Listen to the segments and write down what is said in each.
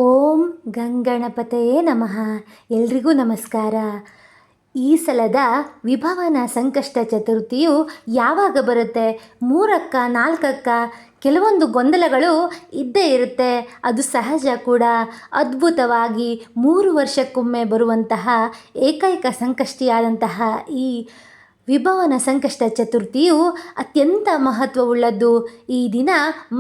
ಓಂ ಗಂಗಣಪತಯೇ ನಮಃ. ಎಲ್ರಿಗೂ ನಮಸ್ಕಾರ. ಈ ಸಲದ ವಿಭವನ ಸಂಕಷ್ಟ ಚತುರ್ಥಿಯು ಯಾವಾಗ ಬರುತ್ತೆ? 3ಕ್ಕ 4ಕ್ಕ? ಕೆಲವೊಂದು ಗೊಂದಲಗಳು ಇದ್ದೇ ಇರುತ್ತೆ, ಅದು ಸಹಜ ಕೂಡ. ಅದ್ಭುತವಾಗಿ 3 ವರ್ಷಕ್ಕೊಮ್ಮೆ ಬರುವಂತಹ ಏಕೈಕ ಸಂಕಷ್ಟಿಯಾದಂತಹ ಈ ವಿಭವನ ಸಂಕಷ್ಟ ಚತುರ್ಥಿಯು ಅತ್ಯಂತ ಮಹತ್ವವುಳ್ಳದ್ದು. ಈ ದಿನ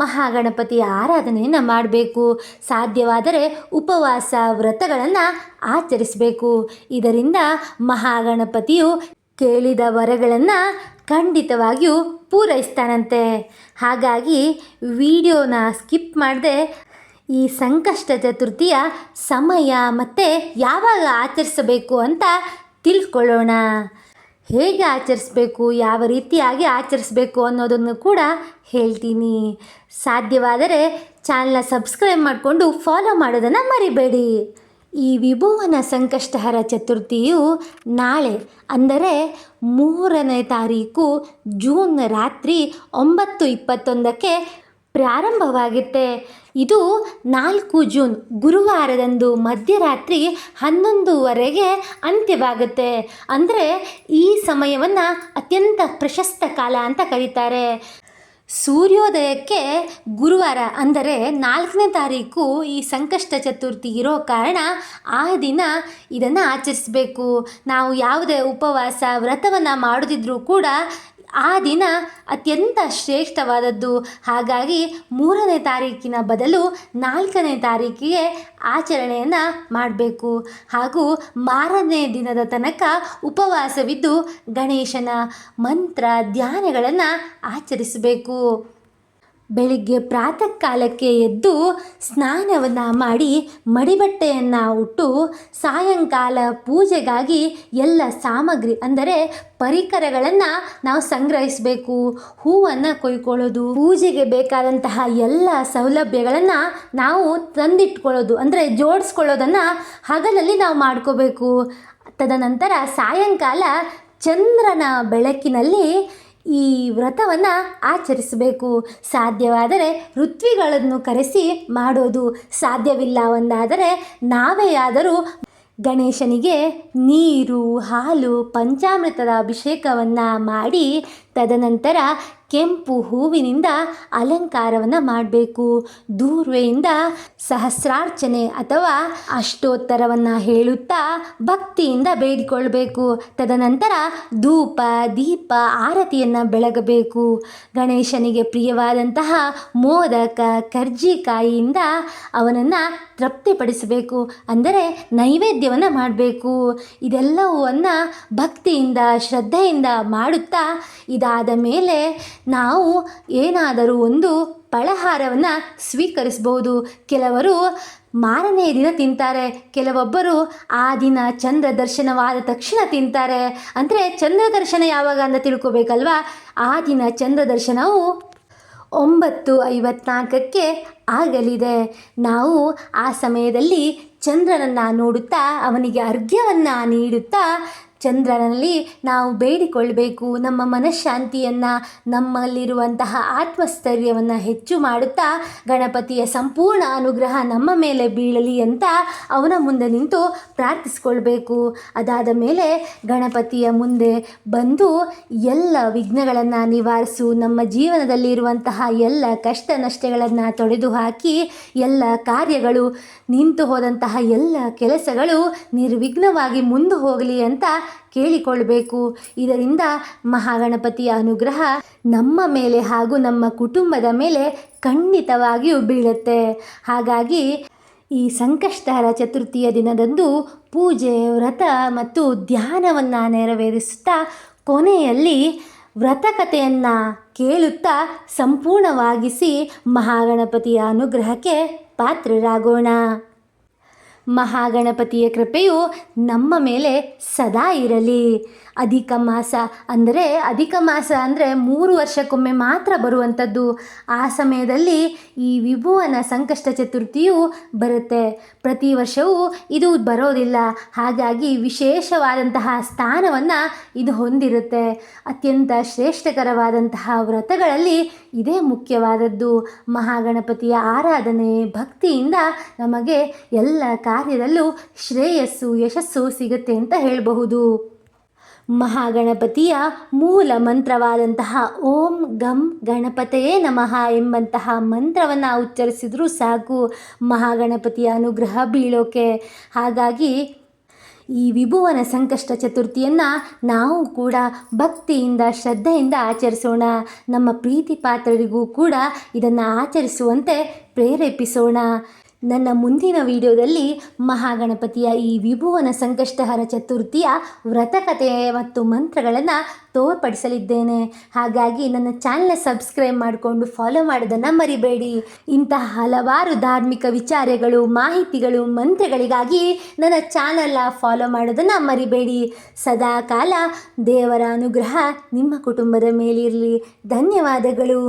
ಮಹಾಗಣಪತಿಯ ಆರಾಧನೆಯನ್ನು ಮಾಡಬೇಕು. ಸಾಧ್ಯವಾದರೆ ಉಪವಾಸ ವ್ರತಗಳನ್ನು ಆಚರಿಸಬೇಕು. ಇದರಿಂದ ಮಹಾಗಣಪತಿಯು ಕೇಳಿದ ವರಗಳನ್ನು ಖಂಡಿತವಾಗಿಯೂ ಪೂರೈಸ್ತಾನಂತೆ. ಹಾಗಾಗಿ ವಿಡಿಯೋನ ಸ್ಕಿಪ್ ಮಾಡದೆ ಈ ಸಂಕಷ್ಟ ಚತುರ್ಥಿಯ ಸಮಯ ಮತ್ತು ಯಾವಾಗ ಆಚರಿಸಬೇಕು ಅಂತ ತಿಳ್ಕೊಳ್ಳೋಣ. ಹೇಗೆ ಆಚರಿಸಬೇಕು, ಯಾವ ರೀತಿಯಾಗಿ ಆಚರಿಸಬೇಕು ಅನ್ನೋದನ್ನು ಕೂಡ ಹೇಳ್ತೀನಿ. ಸಾಧ್ಯವಾದರೆ ಚಾನಲ್ನ ಸಬ್ಸ್ಕ್ರೈಬ್ ಮಾಡಿಕೊಂಡು ಫಾಲೋ ಮಾಡೋದನ್ನು ಮರಿಬೇಡಿ. ಈ ವಿಭುವನ ಸಂಕಷ್ಟಹರ ಚತುರ್ಥಿಯು ನಾಳೆ ಅಂದರೆ 3ನೇ ತಾರೀಕು ಜೂನ್ ರಾತ್ರಿ 9:21ಕ್ಕೆ ಪ್ರಾರಂಭವಾಗುತ್ತೆ. ಇದು 4 ಜೂನ್ ಗುರುವಾರದಂದು ಮಧ್ಯರಾತ್ರಿ 11:00ವರೆಗೆ ಅಂತ್ಯವಾಗುತ್ತೆ. ಅಂದರೆ ಈ ಸಮಯವನ್ನು ಅತ್ಯಂತ ಪ್ರಶಸ್ತ ಕಾಲ ಅಂತ ಕರೀತಾರೆ. ಸೂರ್ಯೋದಯಕ್ಕೆ ಗುರುವಾರ ಅಂದರೆ 4ನೇ ತಾರೀಕು ಈ ಸಂಕಷ್ಟ ಚತುರ್ಥಿ ಇರೋ ಕಾರಣ ಆ ದಿನ ಇದನ್ನು ಆಚರಿಸಬೇಕು. ನಾವು ಯಾವುದೇ ಉಪವಾಸ ವ್ರತವನ್ನು ಮಾಡೋದಿದ್ರೂ ಕೂಡ ಆ ದಿನ ಅತ್ಯಂತ ಶ್ರೇಷ್ಠವಾದದ್ದು. ಹಾಗಾಗಿ 3ನೇ ತಾರೀಕಿನ ಬದಲು 4ನೇ ತಾರೀಕಿಗೆ ಆಚರಣೆಯನ್ನು ಮಾಡಬೇಕು. ಹಾಗೂ ಮಾರನೇ ದಿನದ ತನಕ ಉಪವಾಸವಿದ್ದು ಗಣೇಶನ ಮಂತ್ರ ಧ್ಯಾನಗಳನ್ನು ಆಚರಿಸಬೇಕು. ಬೆಳಿಗ್ಗೆ ಪ್ರಾತಃ ಕಾಲಕ್ಕೆ ಎದ್ದು ಸ್ನಾನವನ್ನು ಮಾಡಿ ಮಡಿಬಟ್ಟೆಯನ್ನು ಉಟ್ಟು ಸಾಯಂಕಾಲ ಪೂಜೆಗಾಗಿ ಎಲ್ಲ ಸಾಮಗ್ರಿ ಅಂದರೆ ಪರಿಕರಗಳನ್ನು ನಾವು ಸಂಗ್ರಹಿಸಬೇಕು. ಹೂವನ್ನು ಕೊಯ್ಕೊಳ್ಳೋದು, ಪೂಜೆಗೆ ಬೇಕಾದಂತಹ ಎಲ್ಲ ಸೌಲಭ್ಯಗಳನ್ನು ನಾವು ತಂದಿಟ್ಕೊಳ್ಳೋದು ಅಂದರೆ ಜೋಡಿಸ್ಕೊಳ್ಳೋದನ್ನು ಹಗಲಲ್ಲಿ ನಾವು ಮಾಡ್ಕೋಬೇಕು. ತದನಂತರ ಸಾಯಂಕಾಲ ಚಂದ್ರನ ಬೆಳಕಿನಲ್ಲಿ ಈ ವ್ರತವನ್ನು ಆಚರಿಸಬೇಕು. ಸಾಧ್ಯವಾದರೆ ಋತ್ವಿಗಳನ್ನು ಕರೆಸಿ ಮಾಡೋದು. ಸಾಧ್ಯವಿಲ್ಲವೆಂದಾದರೆ ನಾವೇ ಆದರೂ ಗಣೇಶನಿಗೆ ನೀರು, ಹಾಲು, ಪಂಚಾಮೃತದ ಅಭಿಷೇಕವನ್ನು ಮಾಡಿ ತದನಂತರ ಕೆಂಪು ಹೂವಿನಿಂದ ಅಲಂಕಾರವನ್ನು ಮಾಡಬೇಕು. ದೂರ್ವೆಯಿಂದ ಸಹಸ್ರಾರ್ಚನೆ ಅಥವಾ ಅಷ್ಟೋತ್ತರವನ್ನು ಹೇಳುತ್ತಾ ಭಕ್ತಿಯಿಂದ ಬೇಡಿಕೊಳ್ಬೇಕು. ತದನಂತರ ಧೂಪ ದೀಪ ಆರತಿಯನ್ನು ಬೆಳಗಬೇಕು. ಗಣೇಶನಿಗೆ ಪ್ರಿಯವಾದಂತಹ ಮೋದಕ ಕರ್ಜಿಕಾಯಿಯಿಂದ ಅವನನ್ನು ತೃಪ್ತಿಪಡಿಸಬೇಕು, ಅಂದರೆ ನೈವೇದ್ಯವನ್ನು ಮಾಡಬೇಕು. ಇದೆಲ್ಲವನ್ನು ಭಕ್ತಿಯಿಂದ ಶ್ರದ್ಧೆಯಿಂದ ಮಾಡುತ್ತಾ ಇದಾದ ಮೇಲೆ ನಾವು ಏನಾದರೂ ಒಂದು ಫಲಹಾರವನ್ನು ಸ್ವೀಕರಿಸಬಹುದು. ಕೆಲವರು ಮಾರನೇ ದಿನ ತಿಂತಾರೆ, ಕೆಲವೊಬ್ಬರು ಆ ದಿನ ಚಂದ್ರ ದರ್ಶನವಾದ ತಕ್ಷಣ ತಿಂತಾರೆ. ಅಂದರೆ ಚಂದ್ರ ದರ್ಶನ ಯಾವಾಗ ಅಂತ ತಿಳ್ಕೊಬೇಕಲ್ವಾ? ಆ ದಿನ ಚಂದ್ರ ದರ್ಶನವು 9:54ಕ್ಕೆ ಆಗಲಿದೆ. ನಾವು ಆ ಸಮಯದಲ್ಲಿ ಚಂದ್ರನನ್ನು ನೋಡುತ್ತಾ ಅವನಿಗೆ ಅರ್ಘ್ಯವನ್ನು ನೀಡುತ್ತಾ ಚಂದ್ರನಲ್ಲಿ ನಾವು ಬೇಡಿಕೊಳ್ಬೇಕು. ನಮ್ಮ ಮನಃಶಾಂತಿಯನ್ನು, ನಮ್ಮಲ್ಲಿರುವಂತಹ ಆತ್ಮಸ್ಥೈರ್ಯವನ್ನು ಹೆಚ್ಚು ಮಾಡುತ್ತಾ ಗಣಪತಿಯ ಸಂಪೂರ್ಣ ಅನುಗ್ರಹ ನಮ್ಮ ಮೇಲೆ ಬೀಳಲಿ ಅಂತ ಅವನ ಮುಂದೆ ನಿಂತು ಪ್ರಾರ್ಥಿಸ್ಕೊಳ್ಬೇಕು. ಅದಾದ ಮೇಲೆ ಗಣಪತಿಯ ಮುಂದೆ ಬಂದು ಎಲ್ಲ ವಿಘ್ನಗಳನ್ನು ನಿವಾರಿಸು, ನಮ್ಮ ಜೀವನದಲ್ಲಿ ಇರುವಂತಹ ಎಲ್ಲ ಕಷ್ಟ ನಷ್ಟಗಳನ್ನು ತೊಡೆದು ಹಾಕಿ ಎಲ್ಲ ಕಾರ್ಯಗಳು ನಿಂತು ಹೋದಂತಹ ಎಲ್ಲ ಕೆಲಸಗಳು ನಿರ್ವಿಘ್ನವಾಗಿ ಮುಂದೆ ಹೋಗಲಿ ಅಂತ ಕೇಳಿಕೊಳ್ಬೇಕು. ಇದರಿಂದ ಮಹಾಗಣಪತಿಯ ಅನುಗ್ರಹ ನಮ್ಮ ಮೇಲೆ ಹಾಗೂ ನಮ್ಮ ಕುಟುಂಬದ ಮೇಲೆ ಖಂಡಿತವಾಗಿಯೂ ಬೀಳುತ್ತೆ. ಹಾಗಾಗಿ ಈ ಸಂಕಷ್ಟಹರ ಚತುರ್ಥಿಯ ದಿನದಂದು ಪೂಜೆ ವ್ರತ ಮತ್ತು ಧ್ಯಾನವನ್ನು ನೆರವೇರಿಸುತ್ತಾ ಕೊನೆಯಲ್ಲಿ ವ್ರತಕಥೆಯನ್ನು ಕೇಳುತ್ತಾ ಸಂಪೂರ್ಣವಾಗಿಸಿ ಮಹಾಗಣಪತಿಯ ಅನುಗ್ರಹಕ್ಕೆ ಪಾತ್ರರಾಗೋಣ. ಮಹಾಗಣಪತಿಯ ಕೃಪೆಯು ನಮ್ಮ ಮೇಲೆ ಸದಾ ಇರಲಿ. ಅಧಿಕ ಮಾಸ ಅಂದರೆ 3 ವರ್ಷಕ್ಕೊಮ್ಮೆ ಮಾತ್ರ ಬರುವಂಥದ್ದು. ಆ ಸಮಯದಲ್ಲಿ ಈ ವಿಭುವನ ಸಂಕಷ್ಟ ಚತುರ್ಥಿಯು ಬರುತ್ತೆ. ಪ್ರತಿ ವರ್ಷವೂ ಇದು ಬರೋದಿಲ್ಲ. ಹಾಗಾಗಿ ವಿಶೇಷವಾದಂತಹ ಸ್ಥಾನವನ್ನು ಇದು ಹೊಂದಿರುತ್ತೆ. ಅತ್ಯಂತ ಶ್ರೇಷ್ಠಕರವಾದಂತಹ ವ್ರತಗಳಲ್ಲಿ ಇದೇ ಮುಖ್ಯವಾದದ್ದು. ಮಹಾಗಣಪತಿಯ ಆರಾಧನೆ ಭಕ್ತಿಯಿಂದ ನಮಗೆ ಎಲ್ಲ ಕಾರ್ಯದಲ್ಲೂ ಶ್ರೇಯಸ್ಸು ಯಶಸ್ಸು ಸಿಗುತ್ತೆ ಅಂತ ಹೇಳಬಹುದು. ಮಹಾಗಣಪತಿಯ ಮೂಲ ಮಂತ್ರವಾದಂತಹ ಓಂ ಗಂ ಗಣಪತಯೇ ನಮಃ ಎಂಬಂತಹ ಮಂತ್ರವನ್ನು ಉಚ್ಚರಿಸಿದರೂ ಸಾಕು ಮಹಾಗಣಪತಿಯ ಅನುಗ್ರಹ ಬೀಳೋಕೆ. ಹಾಗಾಗಿ ಈ ವಿಭುವನ ಸಂಕಷ್ಟ ಚತುರ್ಥಿಯನ್ನು ನಾವು ಕೂಡ ಭಕ್ತಿಯಿಂದ ಶ್ರದ್ಧೆಯಿಂದ ಆಚರಿಸೋಣ. ನಮ್ಮ ಪ್ರೀತಿ ಪಾತ್ರರಿಗೂ ಕೂಡ ಇದನ್ನು ಆಚರಿಸುವಂತೆ ಪ್ರೇರೇಪಿಸೋಣ. ನನ್ನ ಮುಂದಿನ ವಿಡಿಯೋದಲ್ಲಿ ಮಹಾಗಣಪತಿಯ ಈ ವಿಭುವನ ಸಂಕಷ್ಟಹರ ಚತುರ್ಥಿಯ ವ್ರತಕಥೆ ಮತ್ತು ಮಂತ್ರಗಳನ್ನು ತೋರ್ಪಡಿಸಲಿದ್ದೇನೆ. ಹಾಗಾಗಿ ನನ್ನ ಚಾನಲ್ನ ಸಬ್ಸ್ಕ್ರೈಬ್ ಮಾಡಿಕೊಂಡು ಫಾಲೋ ಮಾಡೋದನ್ನು ಮರಿಬೇಡಿ. ಇಂತಹ ಹಲವಾರು ಧಾರ್ಮಿಕ ವಿಚಾರಗಳು, ಮಾಹಿತಿಗಳು, ಮಂತ್ರಗಳಿಗಾಗಿ ನನ್ನ ಚಾನಲ್ನ ಫಾಲೋ ಮಾಡೋದನ್ನು ಮರಿಬೇಡಿ. ಸದಾಕಾಲ ದೇವರ ಅನುಗ್ರಹ ನಿಮ್ಮ ಕುಟುಂಬದ ಮೇಲಿರಲಿ. ಧನ್ಯವಾದಗಳು.